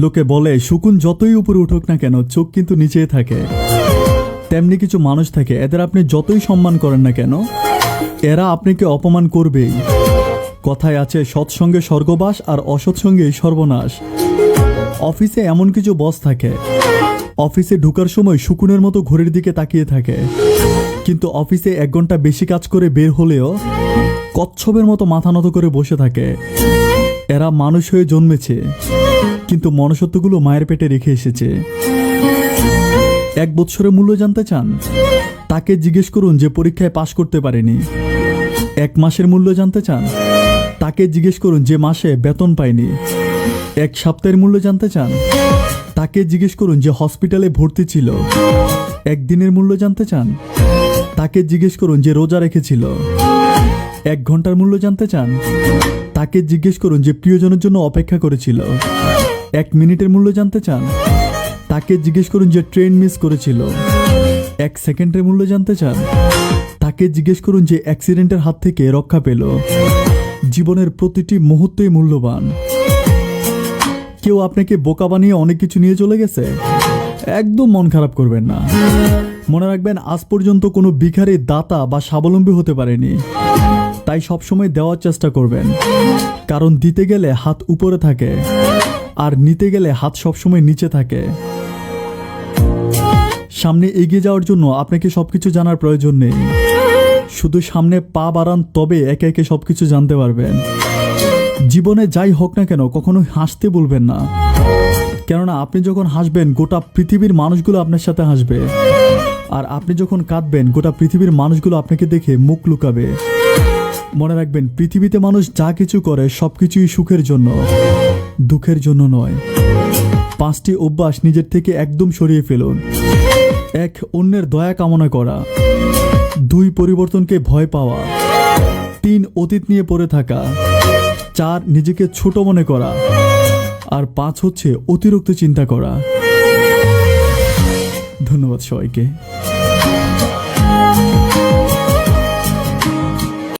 লোকে বলে শকুন যতই উপরে উঠুক না কেন চোখ কিন্তু নিচেই থাকে। তেমনি কিছু মানুষ থাকে, এদের আপনি যতই সম্মান করেন না কেন এরা আপনাকে অপমান করবেই। কথায় আছে সৎসঙ্গে স্বর্গবাস আর অসৎসঙ্গে সর্বনাশ। অফিসে এমন কিছু বস থাকে, অফিসে ঢোকার সময় শকুনের মতো ঘড়ির দিকে তাকিয়ে থাকে, কিন্তু অফিসে 1 ঘন্টা বেশি কাজ করে বের হলেও কচ্ছপের মতো মাথা নত করে বসে থাকে। এরা মানুষ হয়ে জন্মেছে, কিন্তু মনুষ্যত্বগুলো মায়ের পেটে রেখে এসেছে। 1 বছরের মূল্য জানতে চান? তাকে জিজ্ঞেস করুন যে পরীক্ষায় পাশ করতে পারেনি। 1 মাসের মূল্য জানতে চান? তাকে জিজ্ঞেস করুন যে মাসে বেতন পায়নি। 1 সপ্তাহের মূল্য জানতে চান? তাকে জিজ্ঞেস করুন যে হসপিটালে ভর্তি ছিল। 1 দিনের মূল্য জানতে চান? তাকে জিজ্ঞেস করুন যে রোজা রেখেছিল। 1 ঘন্টার মূল্য জানতে চান? তাকে জিজ্ঞেস করুন যে প্রিয়জনের জন্য অপেক্ষা করেছিল। 1 মিনিটের মূল্য জানতে চান? তাকে জিজ্ঞেস করুন যে ট্রেন মিস করেছিল। 1 সেকেন্ডের মূল্য জানতে চান? তাকে জিজ্ঞেস করুন যে অ্যাক্সিডেন্টের হাত থেকে রক্ষা পেল। জীবনের প্রতিটি মুহূর্তই মূল্যবান। কেউ আপনাকে বোকা বানিয়ে অনেক কিছু নিয়ে চলে গেছে, একদম মন খারাপ করবেন না। মনে রাখবেন আজ পর্যন্ত কোনো ভিখারি দাতা বা স্বাবলম্বী হতে পারেনি। তাই সবসময় দেওয়ার চেষ্টা করবেন, কারণ দিতে গেলে হাত উপরে থাকে আর নিতে গেলে হাত সবসময় নিচে থাকে। সামনে এগিয়ে যাওয়ার জন্য আপনাকে সবকিছু জানার প্রয়োজন নেই, শুধু সামনে পা বাড়ান, তবে একে একে সবকিছু জানতে পারবেন। জীবনে যাই হোক না কেন কখনো হাসতে ভুলবেন না, কেননা আপনি যখন হাসবেন গোটা পৃথিবীর মানুষগুলো আপনার সাথে হাসবে, আর আপনি যখন কাঁদবেন গোটা পৃথিবীর মানুষগুলো আপনাকে দেখে মুখ লুকাবে। মনে রাখবেন পৃথিবীতে মানুষ যা কিছু করে সবকিছুই সুখের জন্য, দুঃখের জন্য নয়। 5টি অভ্যাস নিজের থেকে একদম সরিয়ে ফেলুন। 1 অন্যের দয়া কামনা করা। 2 পরিবর্তনকে ভয় পাওয়া। 3 অতীত নিয়ে পড়ে থাকা। 4 নিজেকে ছোট মনে করা। আর 5 হচ্ছে অতিরিক্ত চিন্তা করা। ধন্যবাদ সবাইকে।